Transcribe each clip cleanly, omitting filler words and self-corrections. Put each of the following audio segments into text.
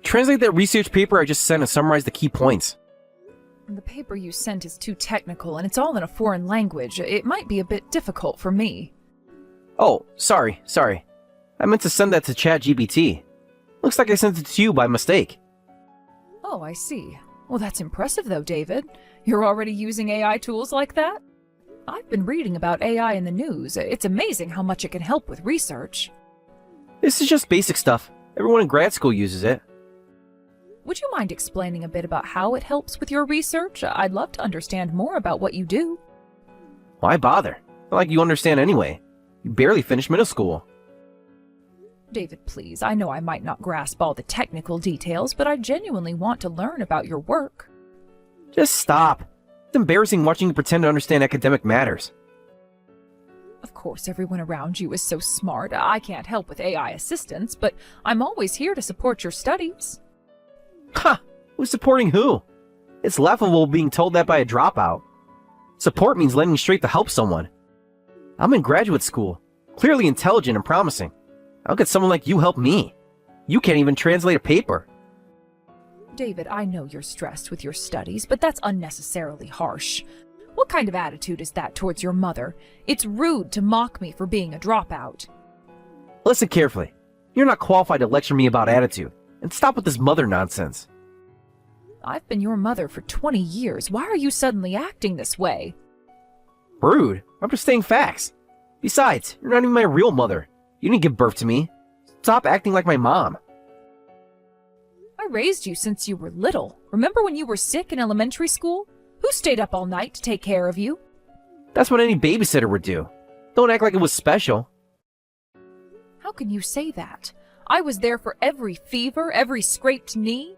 Translate that research paper I just sent and summarize the key points. The paper you sent is too technical, and it's all in a foreign language. It might be a bit difficult for me. Oh, sorry. I meant to send that to ChatGPT. Looks like I sent it to you by mistake. Oh, I see. Well, that's impressive though, David. You're already using AI tools like that? I've been reading about AI in the news. It's amazing how much it can help with research. This is just basic stuff. Everyone in grad school uses it. Would you mind explaining a bit about how it helps with your research? I'd love to understand more about what you do. Why bother? Not like you understand anyway. You barely finished middle school. David, please, I know I might not grasp all the technical details, but I genuinely want to learn about your work. Just stop. It's embarrassing watching you pretend to understand academic matters. Of course, everyone around you is so smart. I can't help with AI assistance, but I'm always here to support your studies. Ha! Who's supporting who? It's laughable being told that by a dropout. Support means lending straight to help someone. I'm in graduate school, clearly intelligent and promising. How could someone like you help me? You can't even translate a paper. David, I know you're stressed with your studies, but that's unnecessarily harsh. What kind of attitude is that towards your mother? It's rude to mock me for being a dropout. Listen carefully. You're not qualified to lecture me about attitude. And stop with this mother nonsense. I've been your mother for 20 years. Why are you suddenly acting this way? Rude. I'm just stating facts. Besides, you're not even my real mother. You didn't give birth to me. Stop acting like my mom. I raised you since you were little. Remember when you were sick in elementary school? Who stayed up all night to take care of you? That's what any babysitter would do. Don't act like it was special. How can you say that? I was there for every fever, every scraped knee.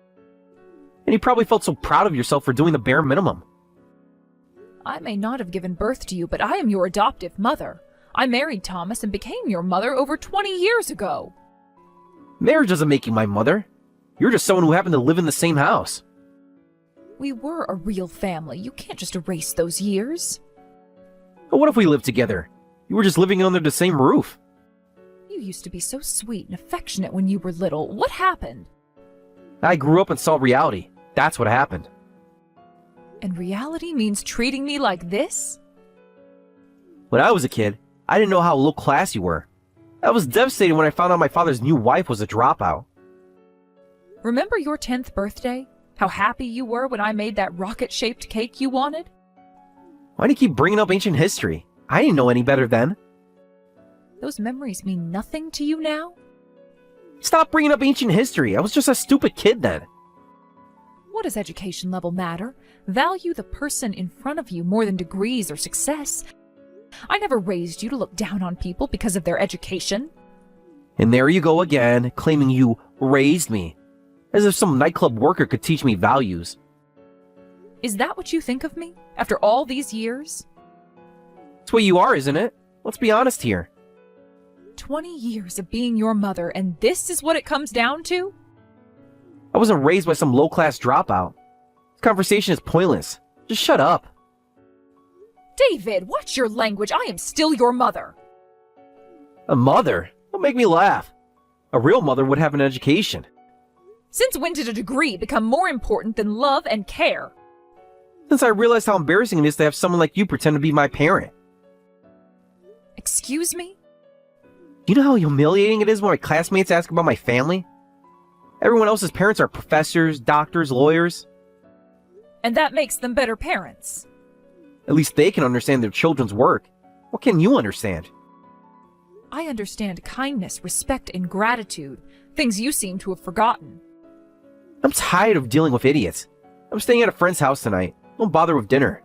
And you probably felt so proud of yourself for doing the bare minimum. I may not have given birth to you, but I am your adoptive mother. I married Thomas and became your mother over 20 years ago. Marriage doesn't make you my mother. You're just someone who happened to live in the same house. We were a real family. You can't just erase those years. But what if we lived together? You were just living under the same roof. You used to be so sweet and affectionate when you were little. What happened? I grew up and saw reality. That's what happened. And reality means treating me like this? When I was a kid, I didn't know how low class you were. I was devastated when I found out my father's new wife was a dropout. Remember your 10th birthday? How happy you were when I made that rocket-shaped cake you wanted? Why do you keep bringing up ancient history? I didn't know any better then. Those memories mean nothing to you now? Stop bringing up ancient history. I was just a stupid kid then. What does education level matter? Value the person in front of you more than degrees or success. I never raised you to look down on people because of their education. And there you go again, claiming you raised me. As if some nightclub worker could teach me values. Is that what you think of me, after all these years? It's what you are, isn't it? Let's be honest here. 20 years of being your mother, and this is what it comes down to? I wasn't raised by some low-class dropout. This conversation is pointless. Just shut up. David, watch your language. I am still your mother. A mother? Don't make me laugh. A real mother would have an education. Since when did a degree become more important than love and care? Since I realized how embarrassing it is to have someone like you pretend to be my parent. Excuse me? Do you know how humiliating it is when my classmates ask about my family? Everyone else's parents are professors, doctors, lawyers. And that makes them better parents. At least they can understand their children's work. What can you understand? I understand kindness, respect, and gratitude. Things you seem to have forgotten. I'm tired of dealing with idiots. I'm staying at a friend's house tonight. Don't bother with dinner.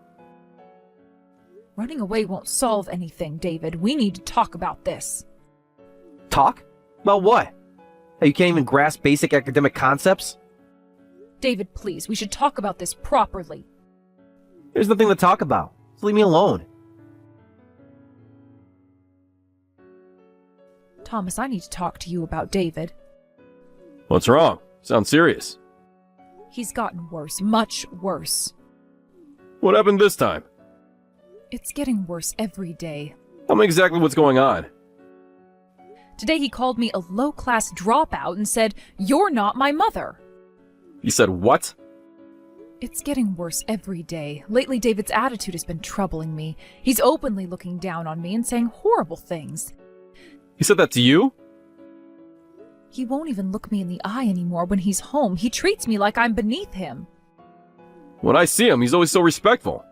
Running away won't solve anything, David. We need to talk about this. Talk? About what? How you can't even grasp basic academic concepts? David, please, we should talk about this properly. There's nothing to talk about. Just leave me alone. Thomas, I need to talk to you about David. What's wrong? Sounds serious. He's gotten worse, much worse. What happened this time? It's getting worse every day. Tell me exactly what's going on. Today he called me a low-class dropout and said, "You're not my mother." You said what? It's getting worse every day. Lately, David's attitude has been troubling me. He's openly looking down on me and saying horrible things. He said that to you? He won't even look me in the eye anymore when he's home. He treats me like I'm beneath him. When I see him, he's always so respectful.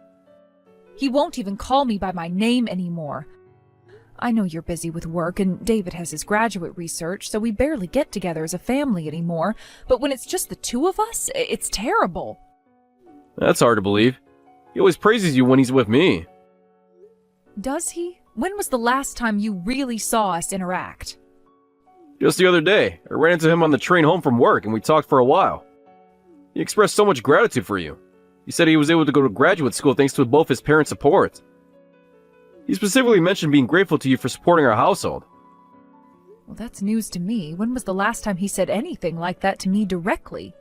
He won't even call me by my name anymore. I know you're busy with work, and David has his graduate research, so we barely get together as a family anymore. But when it's just the two of us, it's terrible. That's hard to believe. He always praises you when he's with me. Does he? When was the last time you really saw us interact? Just the other day, I ran into him on the train home from work and we talked for a while. He expressed so much gratitude for you. He said he was able to go to graduate school thanks to both his parents' support. He specifically mentioned being grateful to you for supporting our household. Well, that's news to me. When was the last time he said anything like that to me directly?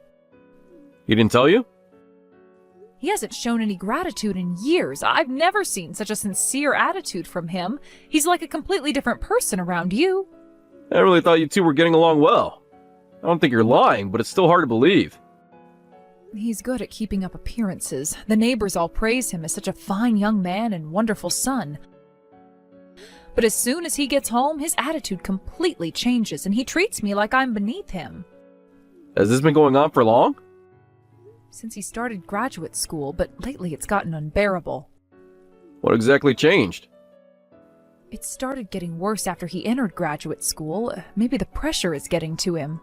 He didn't tell you? He hasn't shown any gratitude in years. I've never seen such a sincere attitude from him. He's like a completely different person around you. I really thought you two were getting along well. I don't think you're lying, but it's still hard to believe. He's good at keeping up appearances. The neighbors all praise him as such a fine young man and wonderful son. But as soon as he gets home, his attitude completely changes and he treats me like I'm beneath him. Has this been going on for long? Since he started graduate school, but lately it's gotten unbearable. What exactly changed? It started getting worse after he entered graduate school. Maybe the pressure is getting to him.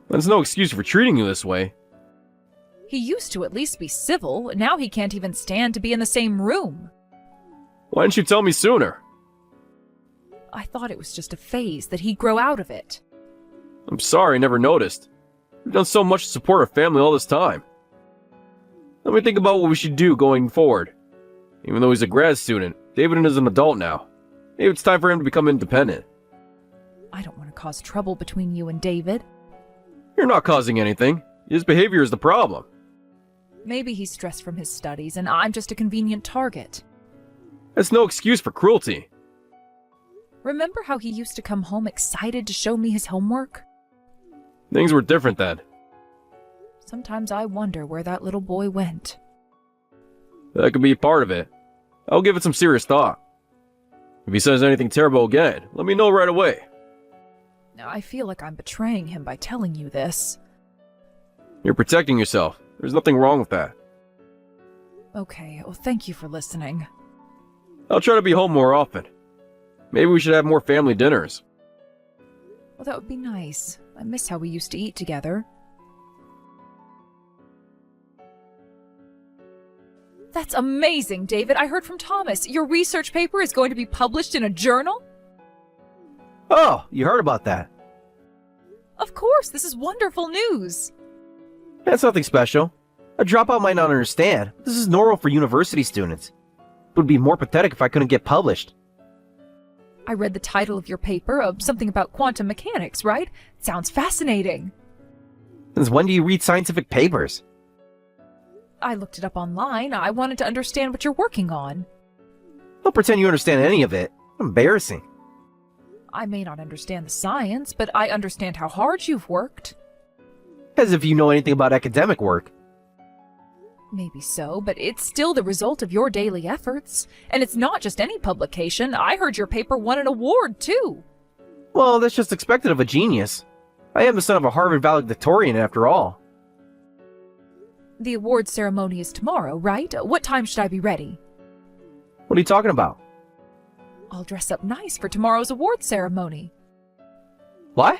That's no excuse for treating you this way. He used to at least be civil. Now he can't even stand to be in the same room. Why didn't you tell me sooner? I thought it was just a phase, that he'd grow out of it. I'm sorry I never noticed. We've done so much to support our family all this time. Let me think about what we should do going forward. Even though he's a grad student, David is an adult now. Maybe it's time for him to become independent. I don't want to cause trouble between you and David. You're not causing anything. His behavior is the problem. Maybe he's stressed from his studies and I'm just a convenient target. That's no excuse for cruelty. Remember how he used to come home excited to show me his homework? Things were different then. Sometimes I wonder where that little boy went. That could be part of it. I'll give it some serious thought. If he says anything terrible again, let me know right away. I feel like I'm betraying him by telling you this. You're protecting yourself. There's nothing wrong with that. Okay, well, thank you for listening. I'll try to be home more often. Maybe we should have more family dinners. Well, that would be nice. I miss how we used to eat together. That's amazing, David. I heard from Thomas. Your research paper is going to be published in a journal? Oh, you heard about that. Of course, this is wonderful news. That's nothing special. A dropout might not understand. This is normal for university students. It would be more pathetic if I couldn't get published. I read the title of your paper, something about quantum mechanics, right? Sounds fascinating. Since when do you read scientific papers? I looked it up online. I wanted to understand what you're working on. Don't pretend you understand any of it. Embarrassing. I may not understand the science, but I understand how hard you've worked. As if you know anything about academic work. Maybe so, but it's still the result of your daily efforts. And it's not just any publication. I heard your paper won an award, too. Well, that's just expected of a genius. I am the son of a Harvard valedictorian, after all. The award ceremony is tomorrow, right? What time should I be ready? What are you talking about? I'll dress up nice for tomorrow's award ceremony. What?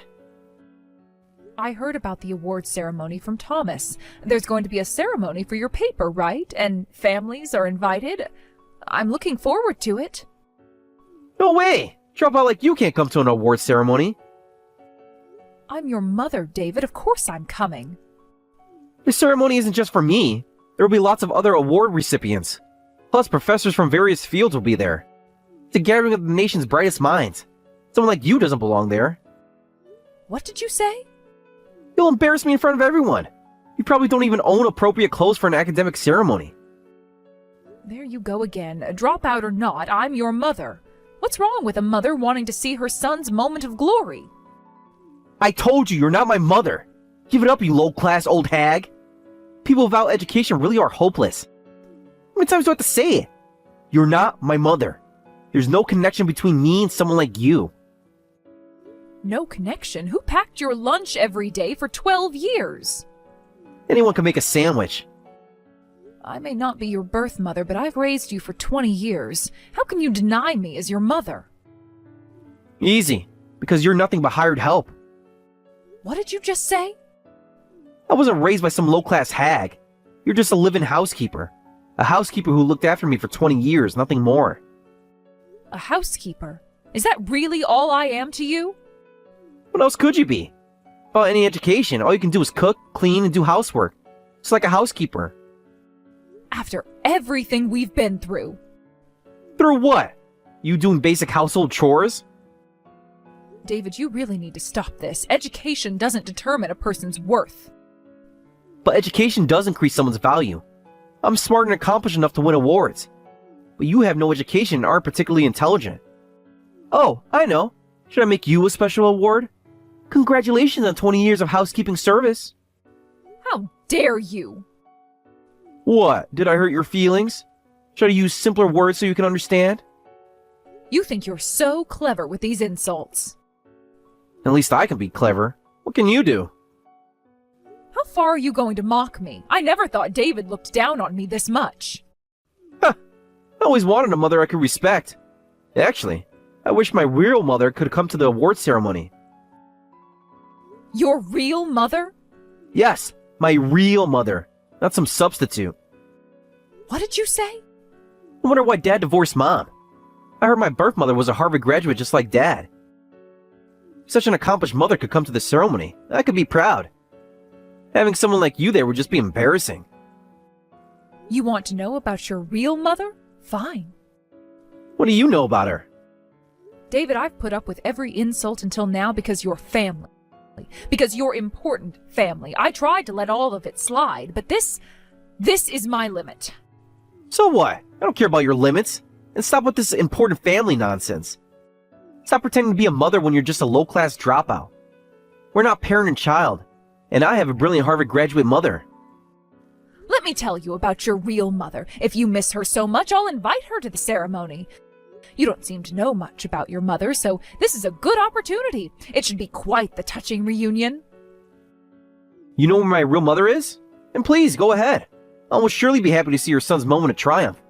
I heard about the award ceremony from Thomas. There's going to be a ceremony for your paper, right? And families are invited. I'm looking forward to it. No way! Dropout like you can't come to an award ceremony. I'm your mother, David. Of course I'm coming. The ceremony isn't just for me. There will be lots of other award recipients. Plus, professors from various fields will be there. It's a gathering of the nation's brightest minds. Someone like you doesn't belong there. What did you say? You'll embarrass me in front of everyone. You probably don't even own appropriate clothes for an academic ceremony. There you go again. Dropout or not, I'm your mother. What's wrong with a mother wanting to see her son's moment of glory? I told you, you're not my mother. Give it up, you low-class old hag. People without education really are hopeless. How many times do I have to say it? You're not my mother. There's no connection between me and someone like you. No connection? Who packed your lunch every day for 12 years? Anyone can make a sandwich. I may not be your birth mother, but I've raised you for 20 years. How can you deny me as your mother? Easy, because you're nothing but hired help. What did you just say? I wasn't raised by some low-class hag. You're just a living housekeeper. A housekeeper who looked after me for 20 years, nothing more. A housekeeper? Is that really all I am to you? What else could you be? Without any education, all you can do is cook, clean, and do housework. Just like a housekeeper. After everything we've been through. Through what? You doing basic household chores? David, you really need to stop this. Education doesn't determine a person's worth. But education does increase someone's value. I'm smart and accomplished enough to win awards. But you have no education and aren't particularly intelligent. Oh, I know. Should I make you a special award? Congratulations on 20 years of housekeeping service. How dare you? What? Did I hurt your feelings? Should I use simpler words so you can understand? You think you're so clever with these insults. At least I can be clever. What can you do? How far are you going to mock me? I never thought David looked down on me this much. I always wanted a mother I could respect. Actually, I wish my real mother could come to the award ceremony. Your real mother? Yes, my real mother, not some substitute. What did you say? I wonder why Dad divorced Mom. I heard my birth mother was a Harvard graduate just like Dad. Such an accomplished mother could come to the ceremony. I could be proud. Having someone like you there would just be embarrassing. You want to know about your real mother? Fine. What do you know about her? David, I've put up with every insult until now because you're family. Because you're important family. I tried to let all of it slide, but this is my limit. So what? I don't care about your limits. And stop with this important family nonsense. Stop pretending to be a mother when you're just a low-class dropout. We're not parent and child, and I have a brilliant Harvard graduate mother. Let me tell you about your real mother. If you miss her so much, I'll invite her to the ceremony. You don't seem to know much about your mother, so this is a good opportunity. It should be quite the touching reunion. You know where my real mother is? And please, go ahead. I will surely be happy to see your son's moment of triumph.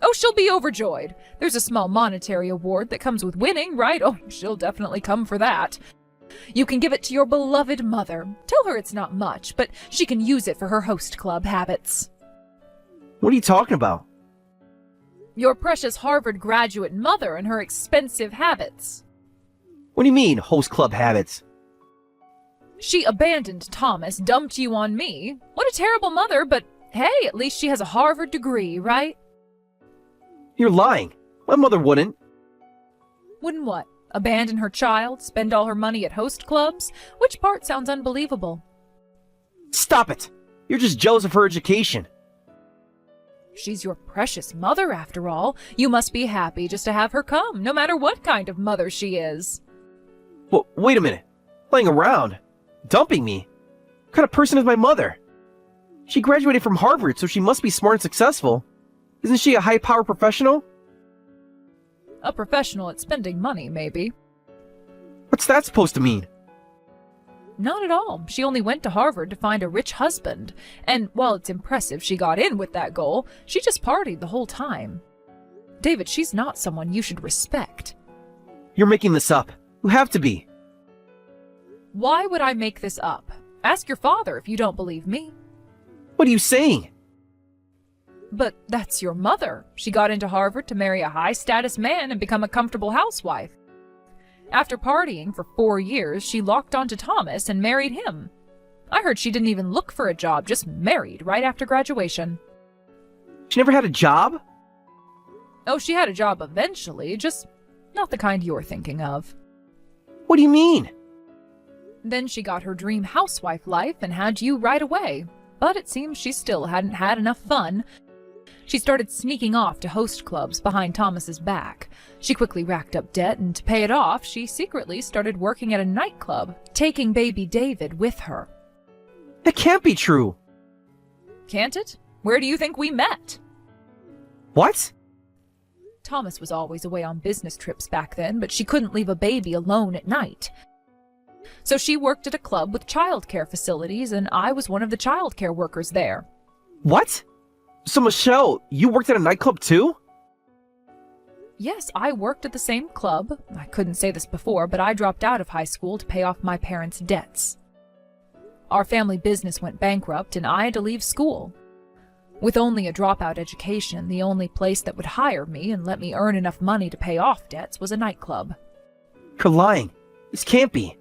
Oh, she'll be overjoyed. There's a small monetary award that comes with winning, right? Oh, she'll definitely come for that. You can give it to your beloved mother. Tell her it's not much, but she can use it for her host club habits. What are you talking about? Your precious Harvard graduate mother and her expensive habits. What do you mean, host club habits? She abandoned Thomas, dumped you on me. What a terrible mother, but hey, at least she has a Harvard degree, right? You're lying. My mother wouldn't. Wouldn't what? Abandon her child? Spend all her money at host clubs? Which part sounds unbelievable? Stop it! You're just jealous of her education. She's your precious mother, after all. You must be happy just to have her come, no matter what kind of mother she is. Well, wait a minute. Playing around? Dumping me? What kind of person is my mother? She graduated from Harvard, so she must be smart and successful. Isn't she a high-power professional? A professional at spending money, maybe. What's that supposed to mean? Not at all. She only went to Harvard to find a rich husband. And while it's impressive she got in with that goal, she just partied the whole time. David, she's not someone you should respect. You're making this up. You have to be. Why would I make this up? Ask your father if you don't believe me. What are you saying? But that's your mother. She got into Harvard to marry a high-status man and become a comfortable housewife. After partying for 4 years, she locked onto Thomas and married him. I heard she didn't even look for a job, just married right after graduation. She never had a job? Oh, she had a job eventually, just not the kind you're thinking of. What do you mean? Then she got her dream housewife life and had you right away. But it seems she still hadn't had enough fun. She started sneaking off to host clubs behind Thomas's back. She quickly racked up debt, and to pay it off, she secretly started working at a nightclub, taking baby David with her. That can't be true. Can't it? Where do you think we met? What? Thomas was always away on business trips back then, but she couldn't leave a baby alone at night. So she worked at a club with childcare facilities, and I was one of the childcare workers there. What? So Michelle, you worked at a nightclub too? Yes, I worked at the same club. I couldn't say this before, but I dropped out of high school to pay off my parents' debts. Our family business went bankrupt, and I had to leave school. With only a dropout education, the only place that would hire me and let me earn enough money to pay off debts was a nightclub. You're lying. This can't be.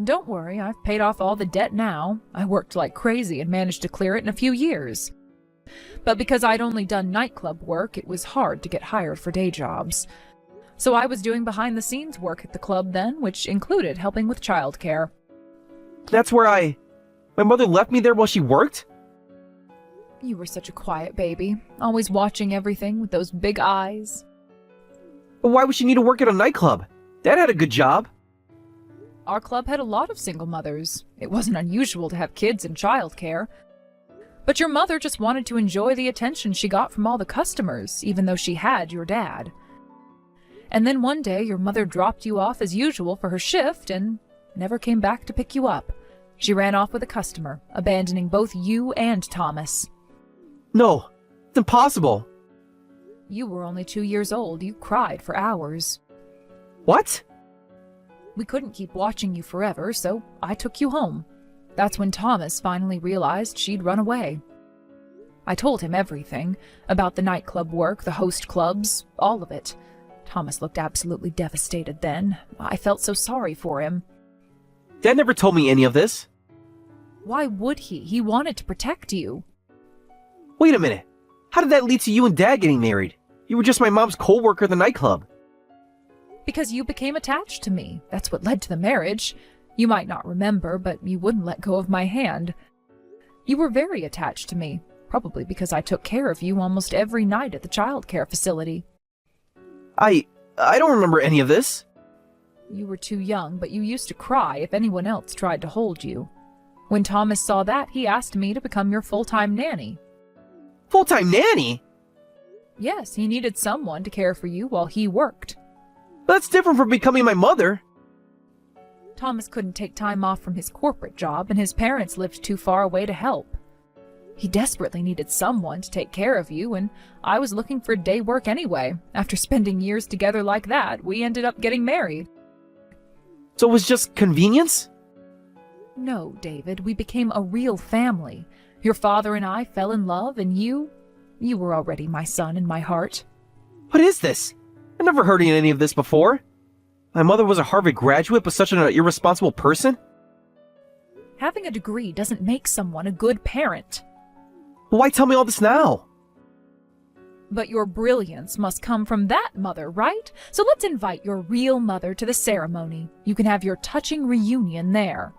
Don't worry, I've paid off all the debt now. I worked like crazy and managed to clear it in a few years. But because I'd only done nightclub work, it was hard to get hired for day jobs. So I was doing behind-the-scenes work at the club then, which included helping with childcare. That's where my mother left me there while she worked? You were such a quiet baby, always watching everything with those big eyes. But why would she need to work at a nightclub? Dad had a good job. Our club had a lot of single mothers. It wasn't unusual to have kids in childcare. But your mother just wanted to enjoy the attention she got from all the customers, even though she had your dad. And then one day your mother dropped you off as usual for her shift and never came back to pick you up. She ran off with a customer, abandoning both you and Thomas. No, it's impossible. You were only 2 years old. You cried for hours. What? We couldn't keep watching you forever, so I took you home. That's when Thomas finally realized she'd run away. I told him everything, about the nightclub work, the host clubs, all of it. Thomas looked absolutely devastated then. I felt so sorry for him. Dad never told me any of this. Why would he? He wanted to protect you. Wait a minute. How did that lead to you and Dad getting married? You were just my mom's co-worker at the nightclub. Because you became attached to me. That's what led to the marriage. You might not remember, but you wouldn't let go of my hand. You were very attached to me, probably because I took care of you almost every night at the childcare facility. I don't remember any of this. You were too young, but you used to cry if anyone else tried to hold you. When Thomas saw that, he asked me to become your full-time nanny. Full-time nanny? Yes, he needed someone to care for you while he worked. That's different from becoming my mother. Thomas couldn't take time off from his corporate job, and his parents lived too far away to help. He desperately needed someone to take care of you, and I was looking for day work anyway. After spending years together like that, we ended up getting married. So it was just convenience? No, David, we became a real family. Your father and I fell in love, and you were already my son in my heart. What is this? I never heard of any of this before. My mother was a Harvard graduate, but such an irresponsible person? Having a degree doesn't make someone a good parent. Well, why tell me all this now? But your brilliance must come from that mother, right? So let's invite your real mother to the ceremony. You can have your touching reunion there.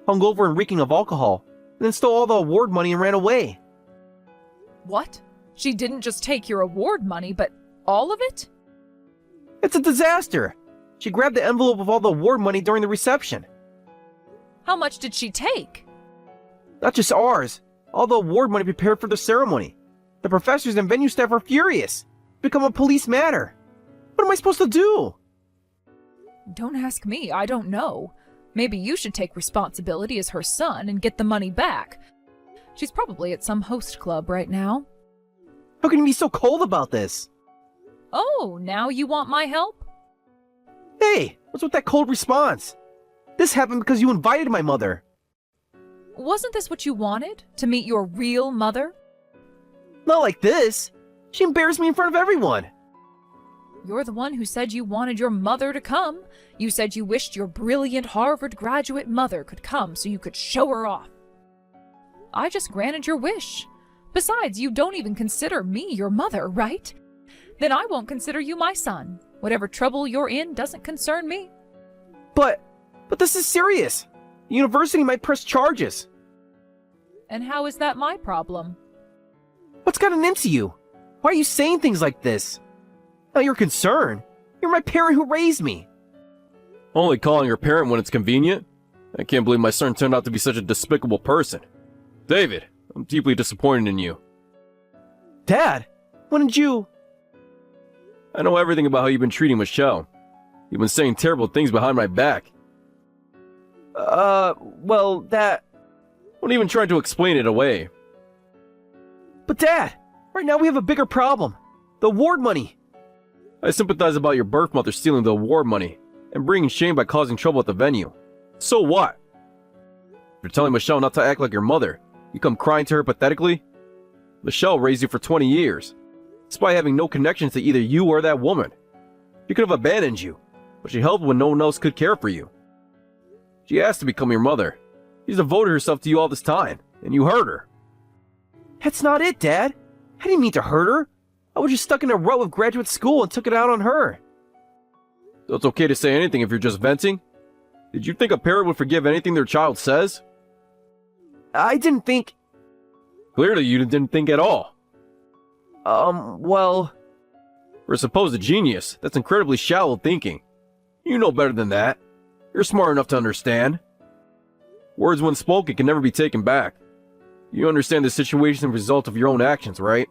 Hungover and reeking of alcohol, and then stole all the award money and ran away. What? She didn't just take your award money, but all of it? It's a disaster. She grabbed the envelope of all the award money during the reception. How much did she take? Not just ours. All the award money prepared for the ceremony. The professors and venue staff are furious. It's become a police matter. What am I supposed to do? Don't ask me, I don't know. Maybe you should take responsibility as her son and get the money back. She's probably at some host club right now. How can you be so cold about this? Oh, now you want my help? Hey, what's with that cold response? This happened because you invited my mother. Wasn't this what you wanted? To meet your real mother? Not like this. She embarrassed me in front of everyone. You're the one who said you wanted your mother to come. You said you wished your brilliant Harvard graduate mother could come so you could show her off. I just granted your wish. Besides, you don't even consider me your mother, right? Then I won't consider you my son. Whatever trouble you're in doesn't concern me. But this is serious. The university might press charges. And how is that my problem? What's gotten into you? Why are you saying things like this? Not your concern. You're my parent who raised me. Only calling her parent when it's convenient? I can't believe my son turned out to be such a despicable person. David, I'm deeply disappointed in you. Dad, when did you... I know everything about how you've been treating Michelle. You've been saying terrible things behind my back. Well, that... Don't even try to explain it away. But Dad, right now we have a bigger problem. The award money. I sympathize about your birth mother stealing the award money and bringing shame by causing trouble at the venue. So what? You're telling Michelle not to act like your mother. You come crying to her pathetically? Michelle raised you for 20 years, despite having no connections to either you or that woman. She could have abandoned you, but she helped when no one else could care for you. She asked to become your mother. She's devoted herself to you all this time, and you hurt her. That's not it, Dad. I didn't mean to hurt her. I was just stuck in a rut with graduate school and took it out on her. So it's okay to say anything if you're just venting? Did you think a parent would forgive anything their child says? I didn't think... Clearly you didn't think at all. Well... For a supposed genius, that's incredibly shallow thinking. You know better than that. You're smart enough to understand. Words when spoken can never be taken back. You understand the situation as a result of your own actions, right?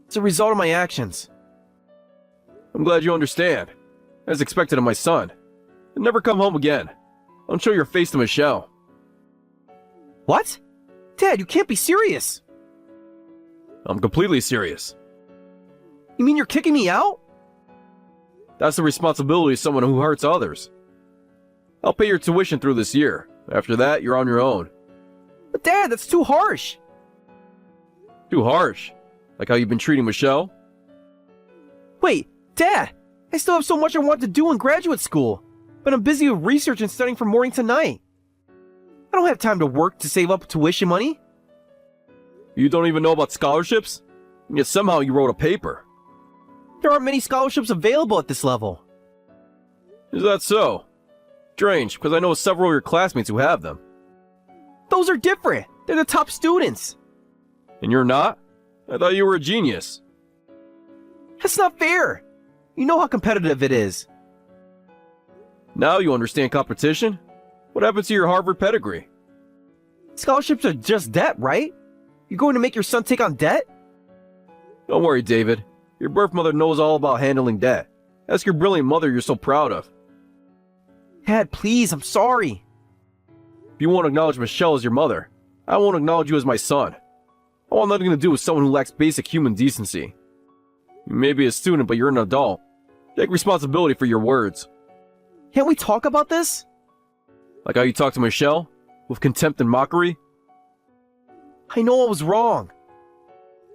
It's a result of my actions. I'm glad you understand. As expected of my son. And never come home again. Don't show your face to Michelle. What? Dad, you can't be serious. I'm completely serious. You mean you're kicking me out? That's the responsibility of someone who hurts others. I'll pay your tuition through this year. After that, you're on your own. But Dad, that's too harsh. Too harsh? Like how you've been treating Michelle? Wait, Dad, I still have so much I want to do in graduate school, but I'm busy with research and studying from morning to night. I don't have time to work to save up tuition money. You don't even know about scholarships? And yet somehow you wrote a paper. There aren't many scholarships available at this level. Is that so? Strange, because I know several of your classmates who have them. Those are different. They're the top students. And you're not? I thought you were a genius. That's not fair. You know how competitive it is. Now you understand competition? What happened to your Harvard pedigree? Scholarships are just debt, right? You're going to make your son take on debt? Don't worry, David. Your birth mother knows all about handling debt. Ask your brilliant mother you're so proud of. Dad, please, I'm sorry. If you won't acknowledge Michelle as your mother, I won't acknowledge you as my son. I want nothing to do with someone who lacks basic human decency. You may be a student, but you're an adult. Take responsibility for your words. Can't we talk about this? Like how you talk to Michelle? With contempt and mockery? I know I was wrong.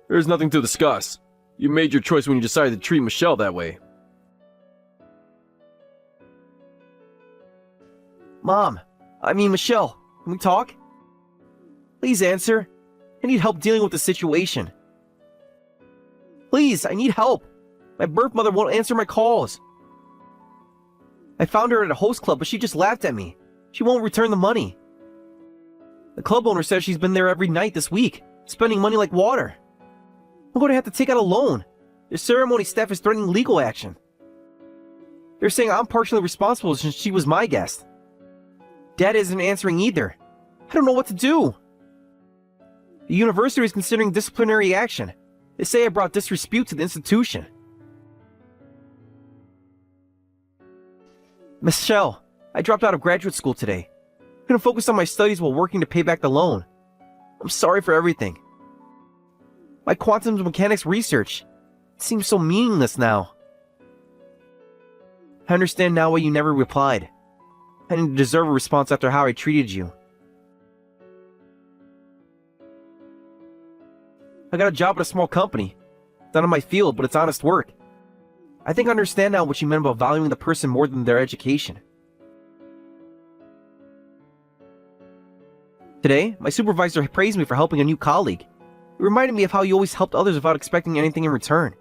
There's nothing to discuss. You made your choice when you decided to treat Michelle that way. Mom, I mean Michelle, can we talk? Please answer. I need help dealing with the situation. Please, I need help. My birth mother won't answer my calls. I found her at a host club, but she just laughed at me. She won't return the money. The club owner says she's been there every night this week, spending money like water. I'm going to have to take out a loan. The ceremony staff is threatening legal action. They're saying I'm partially responsible since she was my guest. Dad isn't answering either. I don't know what to do. The university is considering disciplinary action. They say I brought disrepute to the institution. Michelle, I dropped out of graduate school today. I'm going to focus on my studies while working to pay back the loan. I'm sorry for everything. My quantum mechanics research seems so meaningless now. I understand now why you never replied. I didn't deserve a response after how I treated you. I got a job at a small company. It's not in my field, but it's honest work. I think I understand now what you meant about valuing the person more than their education. Today, my supervisor praised me for helping a new colleague. It reminded me of how you always helped others without expecting anything in return.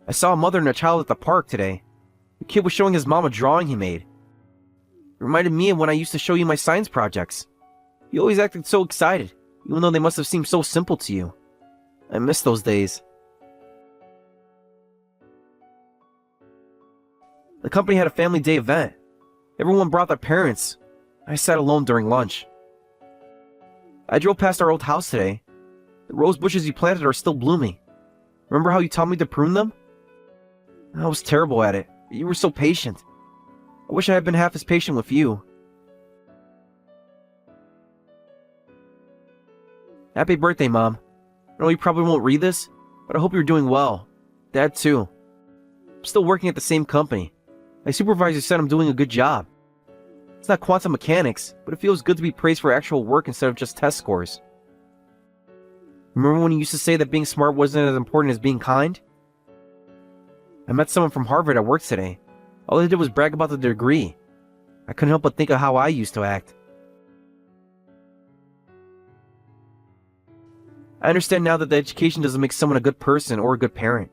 I saw a mother and a child at the park today. The kid was showing his mom a drawing he made. It reminded me of when I used to show you my science projects. You always acted so excited, even though they must have seemed so simple to you. I miss those days. The company had a family day event. Everyone brought their parents. I sat alone during lunch. I drove past our old house today. The rose bushes you planted are still blooming. Remember how you taught me to prune them? I was terrible at it, but you were so patient. I wish I had been half as patient with you. Happy birthday, Mom. I know you probably won't read this, but I hope you're doing well. Dad, too. I'm still working at the same company. My supervisor said I'm doing a good job. It's not quantum mechanics, but it feels good to be praised for actual work instead of just test scores. Remember when you used to say that being smart wasn't as important as being kind? I met someone from Harvard at work today. All they did was brag about the degree. I couldn't help but think of how I used to act. I understand now that the education doesn't make someone a good person or a good parent.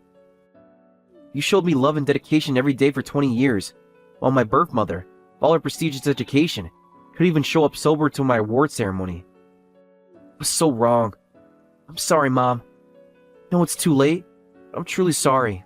You showed me love and dedication every day for 20 years, while my birth mother, with all her prestigious education, could even show up sober to my award ceremony. It was so wrong. I'm sorry, Mom. I know it's too late, but I'm truly sorry.